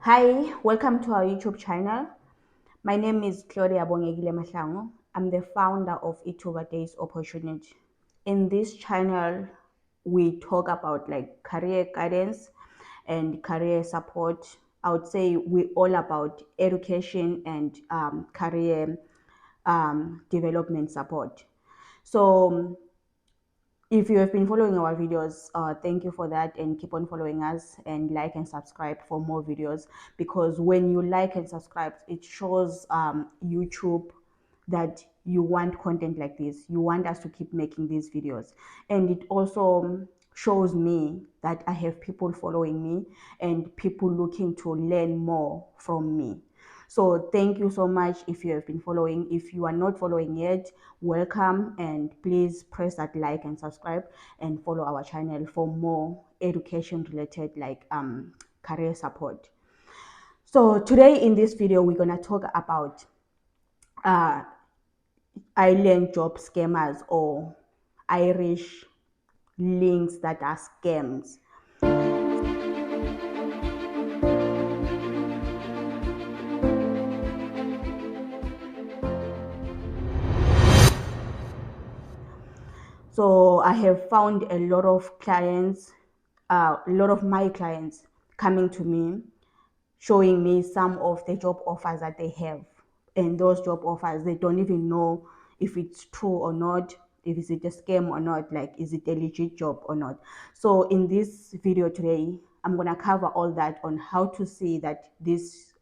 Hi, welcome to our YouTube channel. My name is Claudia Bongegile Mahlangu. I'm the founder of Ituba Days Opportunity. In this channel, we talk about like career guidance and career support. I would say we're all about education and career development support. So if you have been following our videos, thank you for that, and keep on following us and like and subscribe for more videos, because when you like and subscribe, it shows YouTube that you want content like this. You want us to keep making these videos, and it also shows me that I have people following me and people looking to learn more from me. So thank you so much if you have been following. If you are not following yet, welcome, and please press that like and subscribe and follow our channel for more education related like career support. So today in this video, we're gonna talk about island job scammers or Irish links that are scams. So I have found a lot of clients, a lot of my clients coming to me, showing me some of the job offers that they have. And those job offers, they don't even know if it's true or not, if it's a scam or not, like is it a legit job or not. So in this video today, I'm gonna cover all that on how to see that this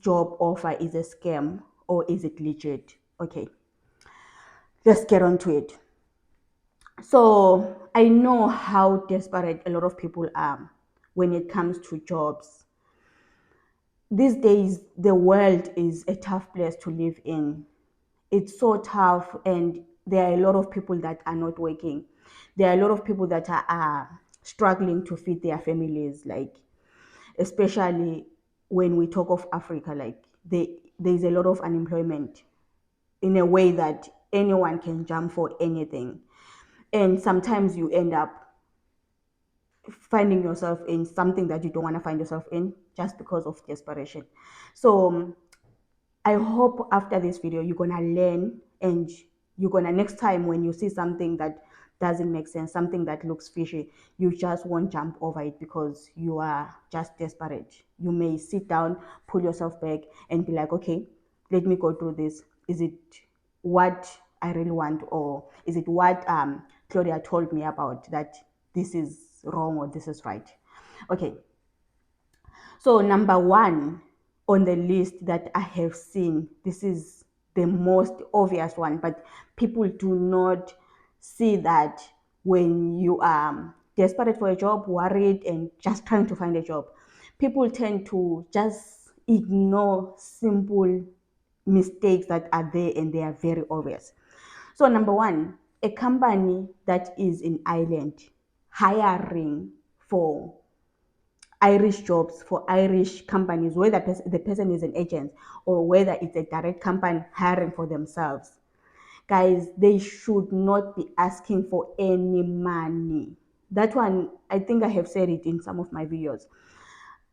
job offer is a scam or is it legit. Okay, let's get on to it. So I know how desperate a lot of people are when it comes to jobs. These days, the world is a tough place to live in. It's so tough, and there are a lot of people that are not working. There are a lot of people that are struggling to feed their families, like, especially when we talk of Africa, like, there's a lot of unemployment in a way that anyone can jump for anything. And sometimes you end up finding yourself in something that you don't want to find yourself in just because of desperation. So I hope after this video you're gonna learn, and you're gonna, next time when you see something that doesn't make sense, something that looks fishy, you just won't jump over it because you are just desperate. You may sit down, pull yourself back, and be like, okay, let me go through this. Is it what I really want, or is it what Claudia told me about, that this is wrong or this is right? Okay, so number one on the list that I have seen, this is the most obvious one, but people do not see that when you are desperate for a job, worried, and just trying to find a job, people tend to just ignore simple mistakes that are there, and they are very obvious. So number one, a company that is in Ireland hiring for Irish jobs, for Irish companies, whether the person is an agent or whether it's a direct company hiring for themselves. Guys, they should not be asking for any money. That one, I think I have said it in some of my videos.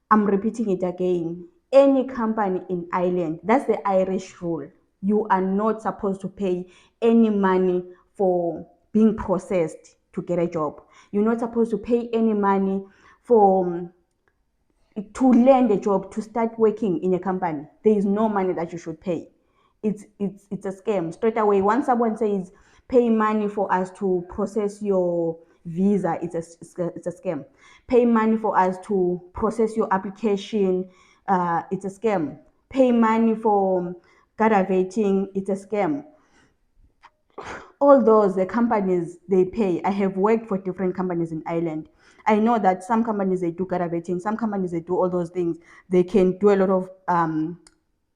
I'm repeating it again. Any company in Ireland, that's the Irish rule. You are not supposed to pay any money for being processed to get a job. You're not supposed to pay any money for to land a job, to start working in a company. There is no money that you should pay. It's a scam straight away. Once someone says pay money for us to process your visa, it's a scam. Pay money for us to process your application, it's a scam. Pay money for graduating, it's a scam. All those, the companies, they pay. I have worked for different companies in Ireland. I know that some companies, they do graduating, some companies, they do all those things. They can do a lot of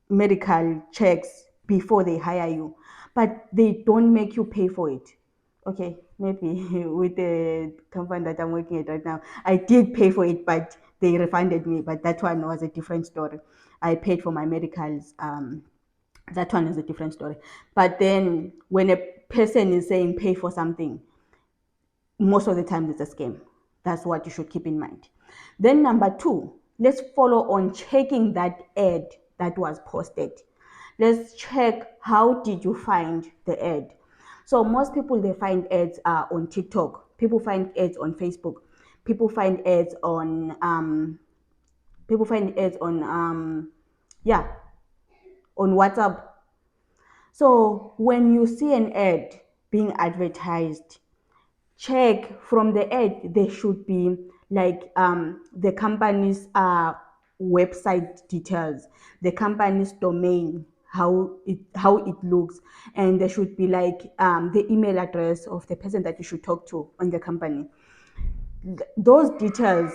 medical checks before they hire you, but they don't make you pay for it. Okay, maybe with the company that I'm working at right now, I did pay for it, but they refunded me. But that one was a different story. I paid for my medicals. That one is a different story. But then when a person is saying pay for something, most of the time it's a scam. That's what you should keep in mind. Then number two, let's follow on checking that ad that was posted. Let's check, how did you find the ad? So most people, they find ads on TikTok. People find ads on Facebook. People find ads on people find ads on yeah, on WhatsApp. So when you see an ad being advertised, check from the ad. There should be like the company's website details, the company's domain, how it looks, and there should be like the email address of the person that you should talk to on the company. Those details,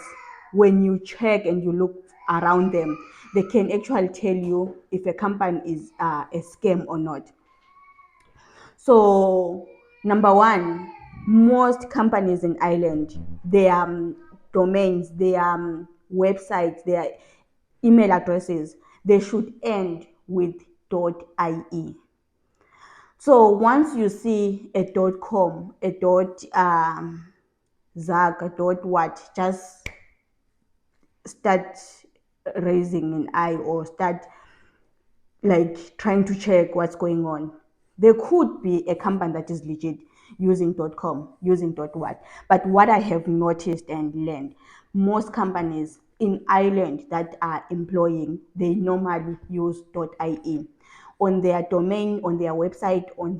when you check and you look around them, they can actually tell you if a company is a scam or not. So, number one, most companies in Ireland, their domains, their websites, their email addresses, they should end with .ie. So once you see a .com, a .zag, a .what, just start raising an eye or start like trying to check what's going on. There could be a company that is legit using .com, using .what. But what I have noticed and learned, most companies in Ireland that are employing, they normally use .ie on their domain, on their website, on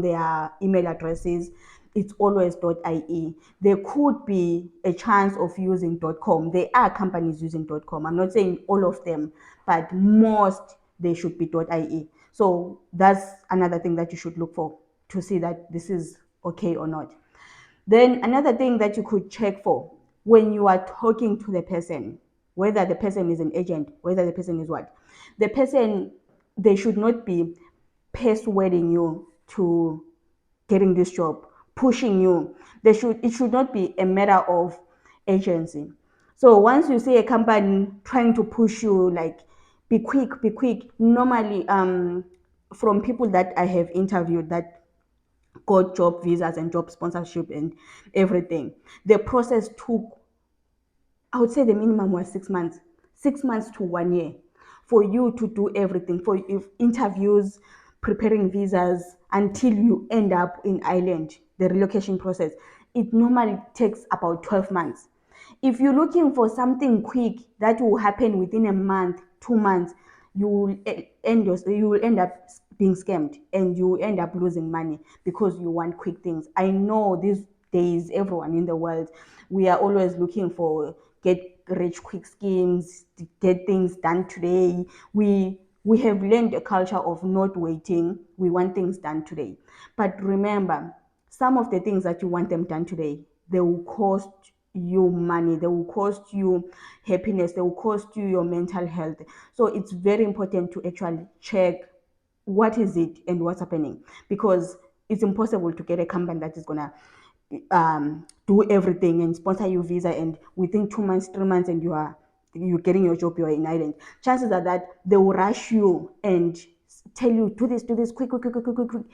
their email addresses. It's always .ie. There could be a chance of using .com. There are companies using .com. I'm not saying all of them, but most, they should be .ie. So that's another thing that you should look for to see that this is okay or not. Then another thing that you could check for when you are talking to the person, whether the person is an agent, whether the person is what, the person, they should not be persuading you to getting this job, pushing you. It should not be a matter of agency. So once you see a company trying to push you, like be quick, be quick. Normally, from people that I have interviewed that got job visas and job sponsorship and everything, the process took, I would say the minimum was 6 months, 6 months to 1 year for you to do everything, for interviews, preparing visas until you end up in Ireland, the relocation process. It normally takes about 12 months. If you're looking for something quick that will happen within a month, 2 months, you will end up being scammed and you will end up losing money because you want quick things. I know these days, everyone in the world, we are always looking for get rich quick schemes, to get things done today. We have learned a culture of not waiting. We want things done today. But remember, some of the things that you want them done today, they will cost you money, they will cost you happiness, they will cost you your mental health. So it's very important to actually check what is it and what's happening, because it's impossible to get a company that is gonna do everything and sponsor you visa, and within 2 months, 3 months, and you're getting your job, you're in Ireland. Chances are that they will rush you and tell you, do this quick, quick, quick, quick, quick, quick,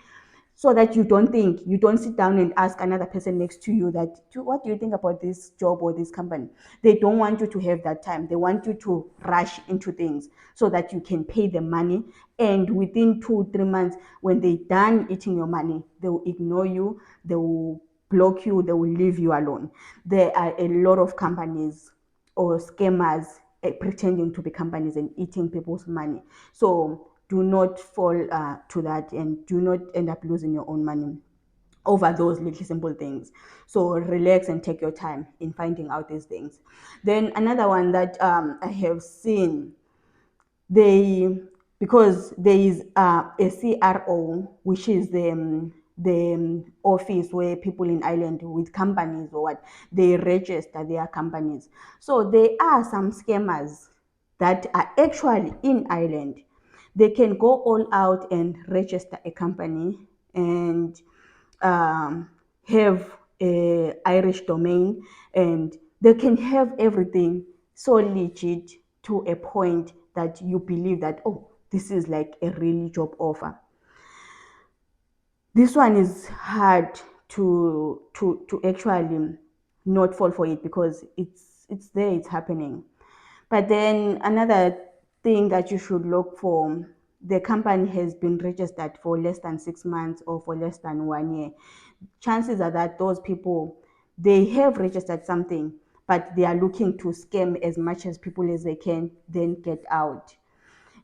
so that you don't sit down and ask another person next to you that, what do you think about this job or this company? They don't want you to have that time. They want you to rush into things so that you can pay the money, and within 2 3 months, when they're done eating your money, they will ignore you, they will block you, they will leave you alone. There are a lot of companies or scammers pretending to be companies and eating people's money. So do not fall to that, and do not end up losing your own money over those little simple things. So relax and take your time in finding out these things. Then another one that I have seen, they, because there is a CRO, which is the office where people in Ireland with companies or what, they register their companies. So there are some scammers that are actually in Ireland. They can go all out and register a company and have a Irish domain, and they can have everything so legit to a point that you believe that, oh, this is like a real job offer. This one is hard to actually not fall for it, because it's there, it's happening. But then another thing that you should look for, the company has been registered for less than 6 months or for less than 1 year. Chances are that those people, they have registered something, but they are looking to scam as much as people as they can, then get out.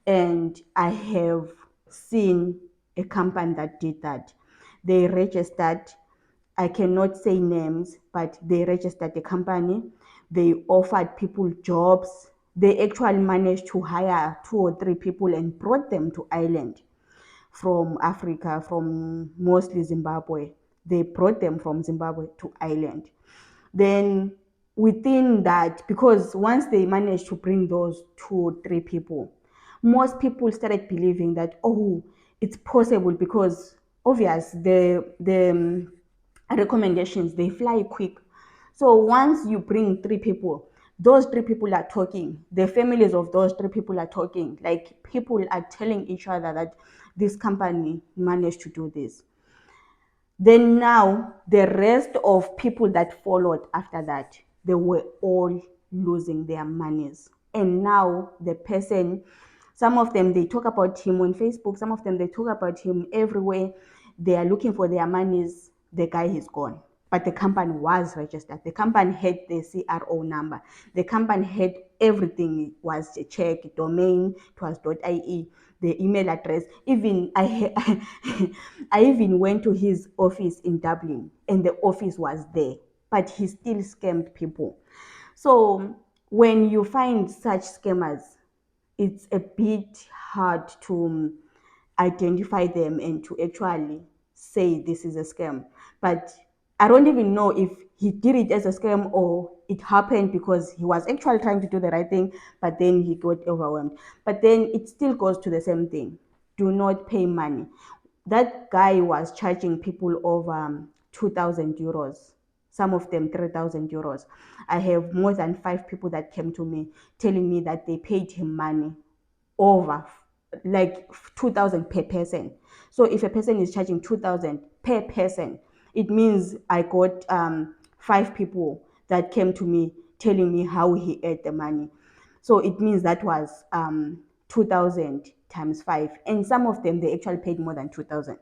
And I have seen a company that did that. They registered, I cannot say names, but they registered the company. They offered people jobs. They actually managed to hire 2 or 3 people and brought them to Ireland from Africa, from mostly Zimbabwe. They brought them from Zimbabwe to Ireland. Then within that, because once they managed to bring those 2 or 3 people, most people started believing that, oh, it's possible, because obvious the recommendations, they fly quick. So once you bring 3 people, those 3 people are talking, the families of those 3 people are talking, like people are telling each other that this company managed to do this. Then now the rest of people that followed after that, they were all losing their monies. And now the person, some of them, they talk about him on Facebook, some of them, they talk about him everywhere. They are looking for their monies. The guy is gone. But the company was registered. The company had the CRO number. The company had everything. It was a check, domain, it was .ie, the email address. Even I even went to his office in Dublin, and the office was there, but he still scammed people. So when you find such scammers, it's a bit hard to identify them and to actually say this is a scam. But I don't even know if he did it as a scam or it happened because he was actually trying to do the right thing, but then he got overwhelmed. But then it still goes to the same thing. Do not pay money. That guy was charging people over 2,000 euros, some of them 3,000 euros. I have more than 5 people that came to me telling me that they paid him money over like 2,000 per person. So if a person is charging 2,000 per person, it means I got 5 people that came to me telling me how he ate the money. So it means that was 2,000 times 5, and some of them, they actually paid more than 2,000.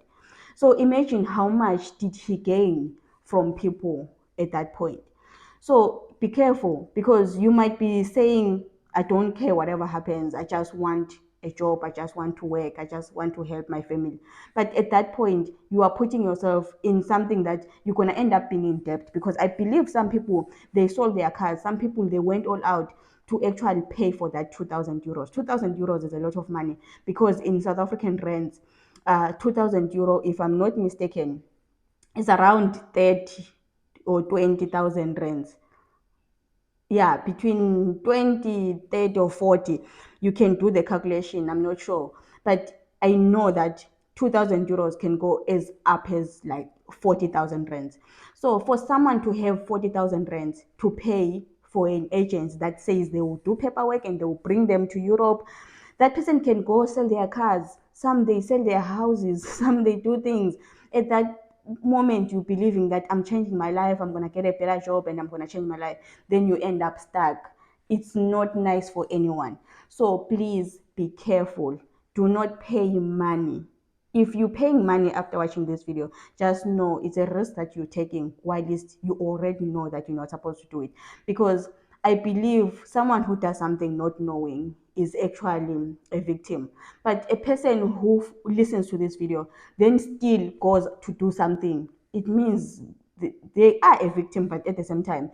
So imagine how much did he gain from people at that point. So be careful, because you might be saying, I don't care whatever happens, I just want a job, I just want to work, I just want to help my family. But at that point, you are putting yourself in something that you're going to end up being in debt, because I believe some people, they sold their cars, some people, they went all out to actually pay for that 2,000 euros. 2,000 euros is a lot of money, because in South African rands, 2,000 euro, if I'm not mistaken, is around 30 or 20,000 rands. Yeah, between 20, 30, or 40. You can do the calculation, I'm not sure. But I know that 2,000 euros can go as up as like 40,000 rands. So for someone to have 40,000 rands to pay for an agent that says they will do paperwork and they will bring them to Europe, that person can go sell their cars. Some, they sell their houses, some, they do things. At that moment, you believing that I'm changing my life, I'm going to get a better job and I'm going to change my life, then you end up stuck. It's not nice for anyone. So please be careful. Do not pay money. If you're paying money after watching this video, just know it's a risk that you're taking, while you already know that you're not supposed to do it. Because I believe someone who does something not knowing is actually a victim. But a person who listens to this video then still goes to do something, it means they are a victim, but at the same time,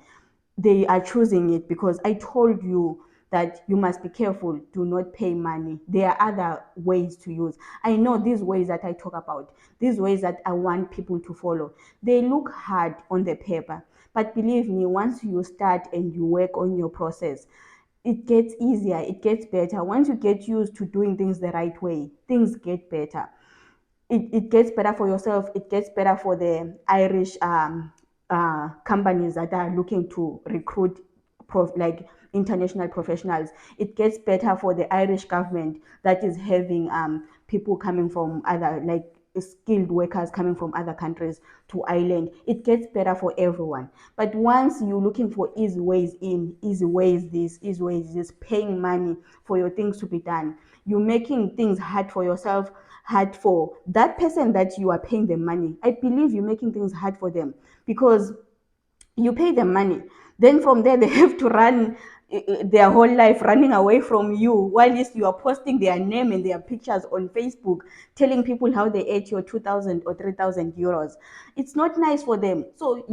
they are choosing it. Because I told you that you must be careful. Do not pay money. There are other ways to use. I know these ways that I talk about, these ways that I want people to follow, they look hard on the paper, but believe me, once you start and you work on your process, it gets easier, it gets better. Once you get used to doing things the right way, things get better. It gets better for yourself, it gets better for the Irish companies that are looking to recruit like international professionals. It gets better for the Irish government that is having people coming from other, like skilled workers coming from other countries to Ireland. It gets better for everyone. But once you're looking for easy ways in, easy ways this, easy ways this, paying money for your things to be done, you're making things hard for yourself, hard for that person that you are paying them money. I believe you're making things hard for them because you pay them money. Then from there, they have to run their whole life running away from you while you are posting their name and their pictures on Facebook, telling people how they ate your 2,000 or 3,000 euros. It's not nice for them. So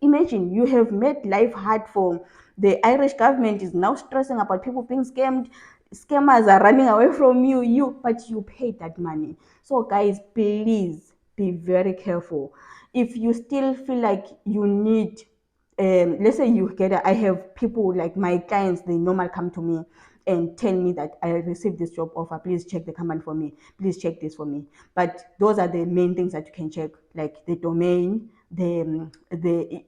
imagine you have made life hard for the Irish government is now stressing about people being scammed. Scammers are running away from but you paid that money. So guys, please be very careful. If you still feel like you need, let's say I have people like my clients, they normally come to me and tell me that I received this job offer, please check the company for me, please check this for me. But those are the main things that you can check, like the domain, the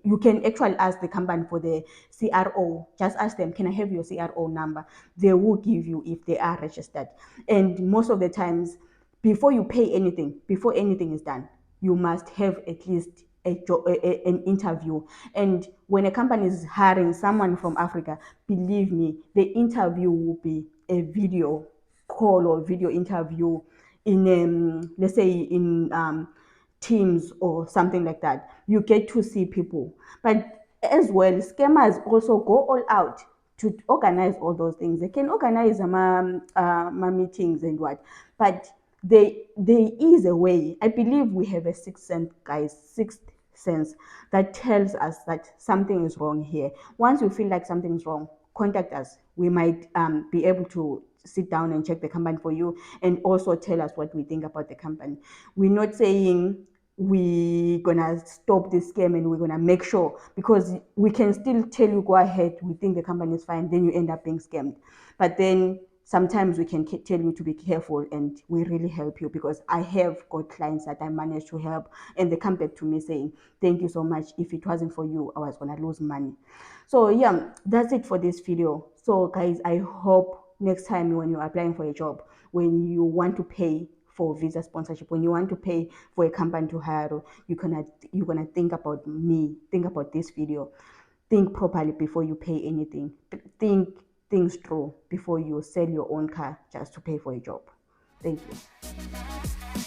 you can actually ask the company for the CRO. Just ask them, can I have your CRO number? They will give you if they are registered. And most of the times, before you pay anything, before anything is done, you must have at least an interview. And when a company is hiring someone from Africa, believe me, the interview will be a video call or video interview in, let's say, in Teams or something like that. You get to see people. But as well, scammers also go all out to organize all those things. They can organize meetings and what, but there is a way. I believe we have a sixth sense, guys, sixth sense that tells us that something is wrong here. Once you feel like something is wrong, contact us. We might be able to sit down and check the company for you and also tell us what we think about the company. We're not saying we're gonna stop this scam and we're gonna make sure, because we can still tell you go ahead, we think the company is fine, then you end up being scammed. But then sometimes we can tell you to be careful and we really help you, because I have got clients that I managed to help and they come back to me saying, thank you so much, if it wasn't for you I was gonna lose money. So yeah, that's it for this video. So guys, I hope next time when you're applying for a job, when you want to pay for visa sponsorship, when you want to pay for a company to hire, you're gonna think about me, think about this video, think properly before you pay anything. Think things through before you sell your own car just to pay for a job. Thank you.